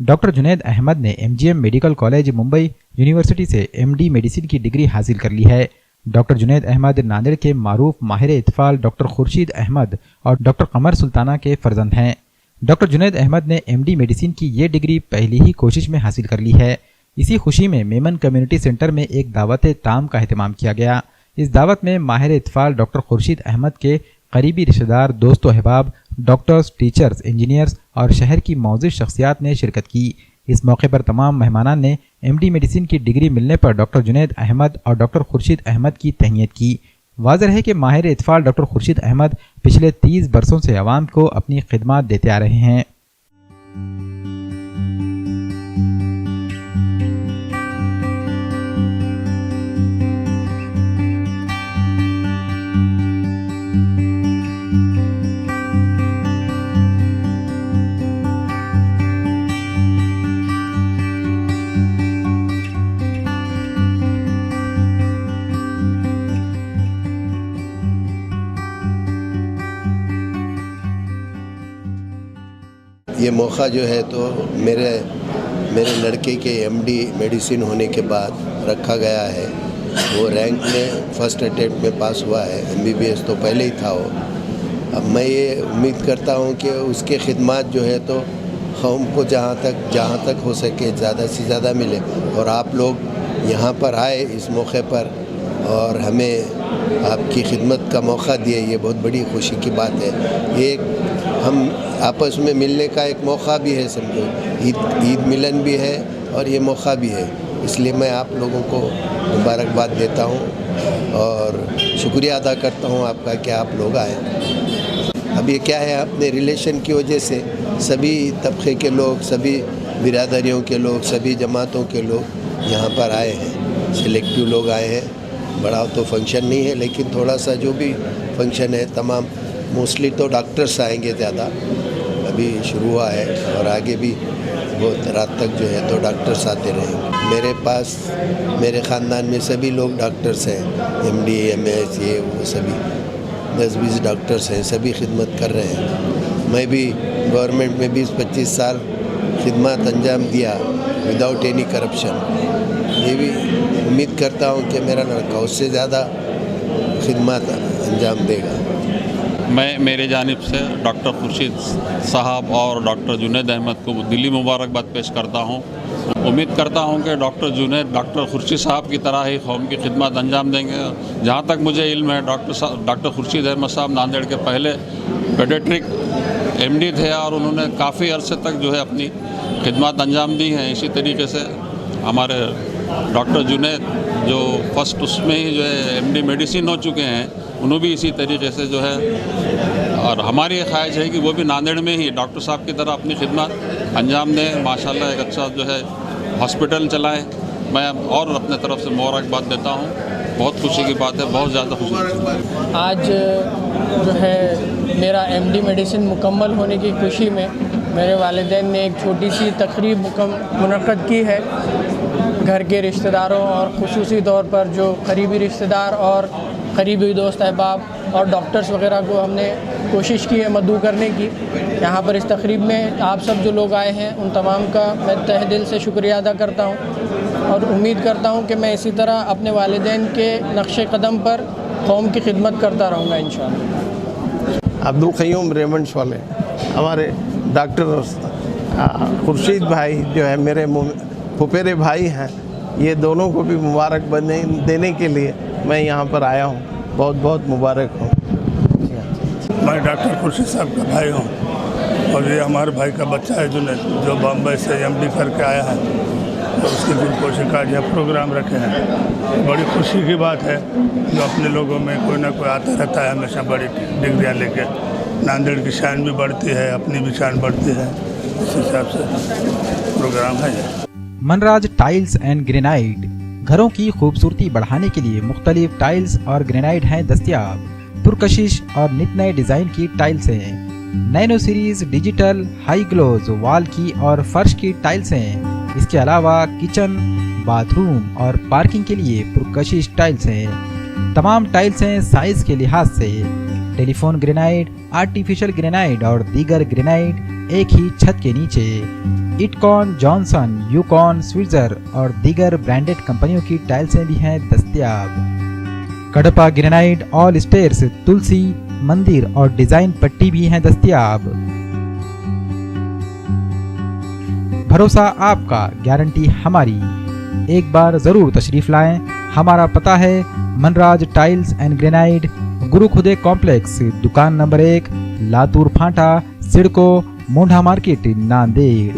Doctor Junaid Ahmad ने MGM medical college Mumbai university से MD medicine की डिग्री हासिल कर ली है। डॉक्टर जुनैद अहमद नांदेड़ के मारूफ माहिर इत्फाल डॉक्टर खुर्शीद अहमद और डॉक्टर कमर सुल्ताना के फर्जंद हैं। डॉक्टर जुनैद अहमद ने MD मेडिसिन की ये डिग्री पहली ही कोशिश में हासिल कर ली है। इसी खुशी में मेमन कम्युनिटी सेंटर में एक दावत ताम का एहतमाम किया गया। इस दावत में माहिर इत्फाल डॉक्टर खुर्शीद अहमद के करीबी रिश्तेदार, दोस्त अहबाब, डॉक्टर्स, टीचर्स, इंजीनियर्स और शहर की मौजूद शख्सियात ने शिरकत की। इस मौके पर तमाम मेहमानान ने MD मेडिसिन की डिग्री मिलने पर डॉक्टर जुनैद अहमद और डॉक्टर खुर्शीद अहमद की तहनीत की। वाज़ेह है कि माहिर इत्फाल डॉक्टर खुर्शीद अहमद पिछले 30 बरसों से अवाम को अपनी खिदमत देते आ रहे हैं। ये मौका जो है तो मेरे लड़के के MD मेडिसिन होने के बाद रखा गया है। वो रैंक में फर्स्ट अटेम्प्ट में पास हुआ है। MBBS तो पहले ही था वो। अब मैं ये उम्मीद करता हूँ कि उसके खिदमत जो है तो कौम को जहाँ तक हो सके ज़्यादा से ज़्यादा मिले। और आप लोग यहाँ पर आए इस मौके पर और हमें आपकी खिदमत का मौका दिए, ये बहुत बड़ी खुशी की बात है। ये हम आपस में मिलने का एक मौका भी है, समझो ईद मिलन भी है और ये मौका भी है। इसलिए मैं आप लोगों को मुबारकबाद देता हूँ और शुक्रिया अदा करता हूँ आपका कि आप लोग आए। अब ये क्या है, अपने रिलेशन की वजह से सभी तबके के लोग, सभी बिरादरियों के लोग, सभी जमातों के लोग यहाँ पर आए हैं। सिलेक्टिव लोग आए हैं। बड़ा तो फंक्शन नहीं है, लेकिन थोड़ा सा जो भी फंक्शन है तमाम मोस्टली तो डॉक्टर्स आएंगे ज़्यादा। अभी शुरू हुआ है और आगे भी बहुत रात तक जो है तो डॉक्टर्स आते रहेंगे। मेरे पास मेरे ख़ानदान में सभी लोग डॉक्टर्स हैं, MD MS ये वो सभी 10-20 डॉक्टर्स हैं, सभी खिदमत कर रहे हैं। मैं भी गवर्नमेंट में 20-25 साल खिदमत अंजाम दिया विदाउट एनी करप्शन। ये भी उम्मीद करता हूँ कि मेरा लड़का उससे ज़्यादा खिदमत अंजाम देगा। मैं मेरे जानिब से डॉक्टर खुर्शीद साहब और डॉक्टर जुनैद अहमद को दिली मुबारकबाद पेश करता हूँ। उम्मीद करता हूँ कि डॉक्टर जुनैद डॉक्टर खुर्शीद साहब की तरह ही कौम की खिदमत अंजाम देंगे। जहाँ तक मुझे इल्म है डॉक्टर खुर्शीद अहमद साहब नांदेड़ के पहले पेडियाट्रिक MD थे और उन्होंने काफ़ी अरसे तक जो है अपनी खिदमत अंजाम दी हैं। इसी तरीके से हमारे डॉक्टर जुनैद जो फर्स्ट उसमें ही जो है MD मेडिसिन हो चुके हैं, उन्होंने भी इसी तरीके से जो है, और हमारी ये ख्वाहिश है कि वो भी नांदेड़ में ही डॉक्टर साहब की तरह अपनी खिदमत अंजाम दें। माशाल्लाह एक अच्छा जो है हॉस्पिटल चलाएं। मैं और अपने तरफ से मुबारकबाद देता हूँ। बहुत खुशी की बात है, बहुत ज़्यादा खुशी। आज जो है मेरा MD मेडिसिन मुकम्मल होने की खुशी में मेरे वालिदैन ने एक छोटी सी तकरीब मुनक़्क़द की है। घर के रिश्तेदारों और ख़ुसूसी तौर पर जो करीबी रिश्तेदार और करीबी दोस्त अहबाब और डॉक्टर्स वगैरह को हमने कोशिश की है मदऊ करने की। यहाँ पर इस तकरीब में आप सब जो लोग आए हैं उन तमाम का मैं तहे दिल से शुक्रिया अदा करता हूँ और उम्मीद करता हूँ कि मैं इसी तरह अपने वालिदैन के नक्शे कदम पर कौम की खिदमत करता रहूँगा इंशाअल्लाह। अब्दुल क़य्यूम रेमंड्स वाले हमारे डॉक्टर खुर्शीद भाई जो है मेरे फुफेरे भाई हैं, ये दोनों को भी मुबारक देने के लिए मैं यहाँ पर आया हूँ। बहुत बहुत मुबारक हूँ। मैं डॉक्टर खुर्शीद साहब का भाई हूँ और ये हमारे भाई का बच्चा है जो बम्बई से MD करके आया है और उसके दिन कोशिकार्ड यहाँ प्रोग्राम रखे हैं। बड़ी खुशी की बात है जो अपने लोगों में कोई ना कोई आता रहता है हमेशा बड़ी डिग्रियाँ लेके। नांदेड़ की शान भी बढ़ती है, अपनी भी शान बढ़ती है। इस हिसाब से प्रोग्राम है। मनराज टाइल्स एंड ग्रेनाइट घरों की खूबसूरती बढ़ाने के लिए मुख्तलिफ टाइल्स और ग्रेनाइट हैं दस्तयाब। पुरकशिश और नित नए डिजाइन की टाइल्स हैं। Nano series digital high gloss wall की और फर्श की टाइल्स हैं। इसके अलावा किचन, बाथरूम और पार्किंग के लिए पुरकशिश टाइल्स हैं। तमाम टाइल्स हैं साइज के लिहाज से। टेलीफोन ग्रेनाइट, आर्टिफिशियल ग्रेनाइट और दीगर ग्रेनाइट एक ही छत के नीचे। इटकॉन, जॉनसन, यूकॉन, स्विट्जर और दीगर ब्रांडेड कंपनियों की टाइल्सें भी हैं दस्तयाब। कडपा ग्रेनाइट, ऑल स्टेयर्स, तुलसी, मंदिर और डिजाइन पट्टी भी हैं दस्तयाब। भरोसा आपका, गारंटी हमारी। एक बार जरूर तशरीफ लाएं। हमारा पता है मनराज टाइल्स एंड ग्रेनाइट, गुरु खुदे कॉम्प्लेक्स, दुकान नंबर 1, लातूर फांटा, सिडको, मोंढा मार्केट, नांदेड़।